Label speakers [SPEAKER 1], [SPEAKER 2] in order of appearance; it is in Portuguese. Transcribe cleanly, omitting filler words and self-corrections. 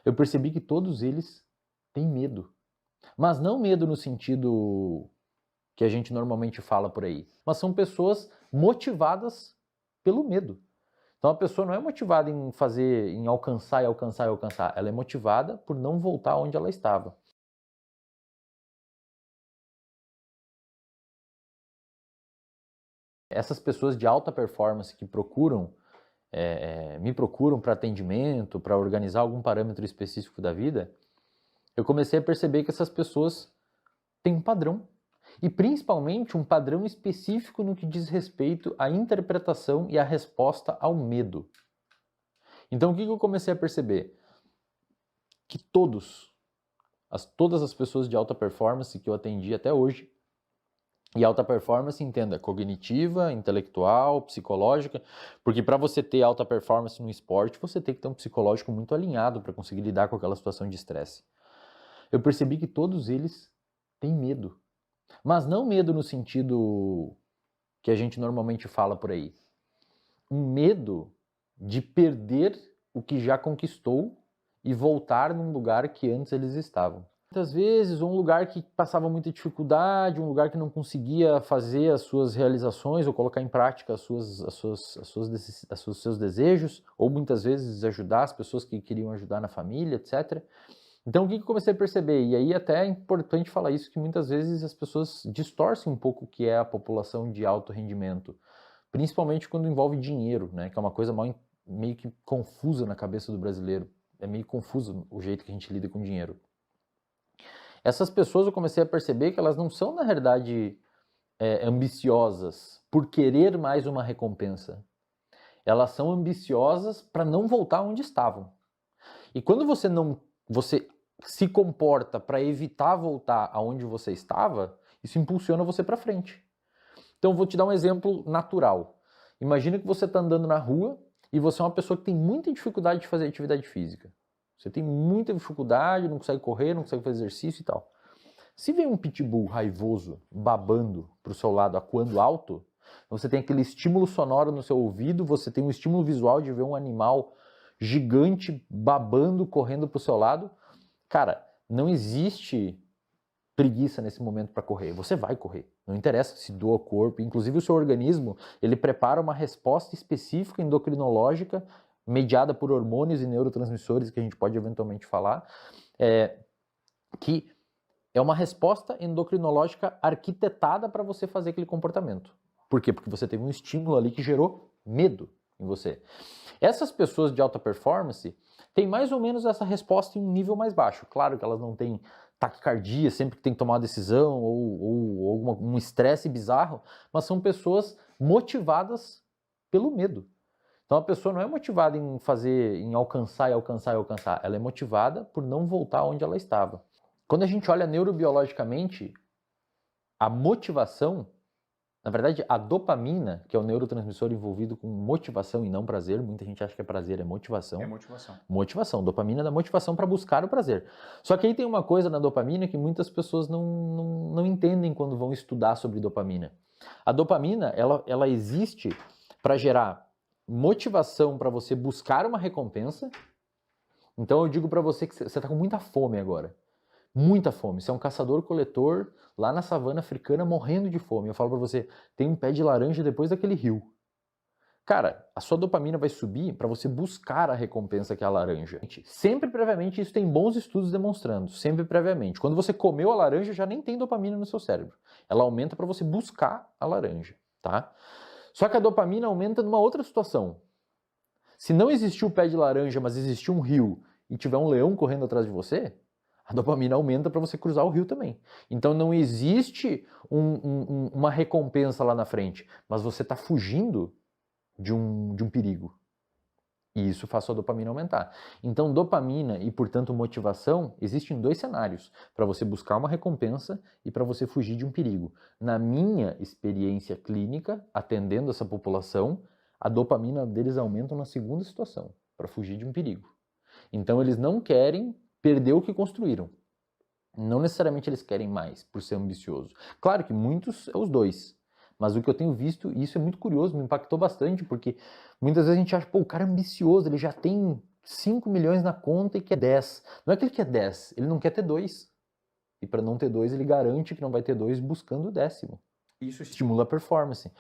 [SPEAKER 1] eu percebi que todos eles têm medo. Mas não medo no sentido que a gente normalmente fala por aí, mas são pessoas motivadas pelo medo. Então a pessoa não é motivada em fazer, em alcançar e alcançar e alcançar, ela é motivada por não voltar onde ela estava. Essas pessoas de alta performance que me procuram para atendimento, para organizar algum parâmetro específico da vida, eu comecei a perceber que essas pessoas têm um padrão. E principalmente um padrão específico no que diz respeito à interpretação e à resposta ao medo. Então o que eu comecei a perceber? Que todas as pessoas de alta performance que eu atendi até hoje, e alta performance, entenda, cognitiva, intelectual, psicológica, porque para você ter alta performance no esporte, você tem que ter um psicológico muito alinhado para conseguir lidar com aquela situação de estresse. Eu percebi que todos eles têm medo. Mas não medo no sentido que a gente normalmente fala por aí. Um medo de perder o que já conquistou e voltar num lugar que antes eles estavam. Muitas vezes, um lugar que passava muita dificuldade, um lugar que não conseguia fazer as suas realizações ou colocar em prática os seus desejos, ou muitas vezes ajudar as pessoas que queriam ajudar na família, etc. Então, o que eu comecei a perceber? E aí até é importante falar isso, que muitas vezes as pessoas distorcem um pouco o que é a população de alto rendimento, principalmente quando envolve dinheiro, né? Que é uma coisa meio que confusa na cabeça do brasileiro. É meio confuso o jeito que a gente lida com dinheiro. Essas pessoas eu comecei a perceber que elas não são, na realidade, ambiciosas por querer mais uma recompensa. Elas são ambiciosas para não voltar onde estavam. E quando você se comporta para evitar voltar aonde você estava, isso impulsiona você para frente. Então, vou te dar um exemplo natural. Imagina que você está andando na rua e você é uma pessoa que tem muita dificuldade de fazer atividade física. Você tem muita dificuldade, não consegue correr, não consegue fazer exercício e tal. Se vem um pitbull raivoso, babando para o seu lado, acuando alto, você tem aquele estímulo sonoro no seu ouvido, você tem um estímulo visual de ver um animal gigante babando, correndo para o seu lado. Cara, não existe preguiça nesse momento para correr. Você vai correr. Não interessa se doa o corpo. Inclusive o seu organismo, ele prepara uma resposta específica endocrinológica mediada por hormônios e neurotransmissores, que a gente pode eventualmente falar, que é uma resposta endocrinológica arquitetada para você fazer aquele comportamento. Por quê? Porque você teve um estímulo ali que gerou medo em você. Essas pessoas de alta performance têm mais ou menos essa resposta em um nível mais baixo. Claro que elas não têm taquicardia sempre que tem que tomar uma decisão ou um estresse bizarro, mas são pessoas motivadas pelo medo. Então a pessoa não é motivada em fazer, em alcançar e alcançar e alcançar. Ela é motivada por não voltar onde ela estava. Quando a gente olha neurobiologicamente, a motivação, na verdade, a dopamina, que é o neurotransmissor envolvido com motivação e não prazer, muita gente acha que é prazer, é motivação.
[SPEAKER 2] É motivação.
[SPEAKER 1] Motivação, dopamina dá motivação para buscar o prazer. Só que aí tem uma coisa na dopamina que muitas pessoas não entendem quando vão estudar sobre dopamina. A dopamina, ela existe para gerar motivação para você buscar uma recompensa. Então eu digo para você que você está com muita fome agora. Muita fome. Você é um caçador-coletor lá na savana africana morrendo de fome. Eu falo pra você, tem um pé de laranja depois daquele rio. Cara, a sua dopamina vai subir para você buscar a recompensa que é a laranja. Sempre previamente, isso tem bons estudos demonstrando, sempre previamente. Quando você comeu a laranja, já nem tem dopamina no seu cérebro. Ela aumenta para você buscar a laranja, tá? Só que a dopamina aumenta numa outra situação. Se não existiu o pé de laranja, mas existiu um rio e tiver um leão correndo atrás de você, a dopamina aumenta para você cruzar o rio também. Então não existe uma recompensa lá na frente, mas você está fugindo de um perigo. E isso faz a dopamina aumentar. Então dopamina e, portanto, motivação existem dois cenários, para você buscar uma recompensa e para você fugir de um perigo. Na minha experiência clínica, atendendo essa população, a dopamina deles aumenta na segunda situação, para fugir de um perigo. Então eles não querem perder o que construíram. Não necessariamente eles querem mais, por ser ambicioso. Claro que muitos é os dois. Mas o que eu tenho visto, e isso é muito curioso, me impactou bastante, porque muitas vezes a gente acha, pô, o cara é ambicioso, ele já tem 5 milhões na conta e quer 10. Não é que ele quer 10, ele não quer ter 2. E para não ter 2, ele garante que não vai ter 2 buscando o 10º. Isso estimula a performance.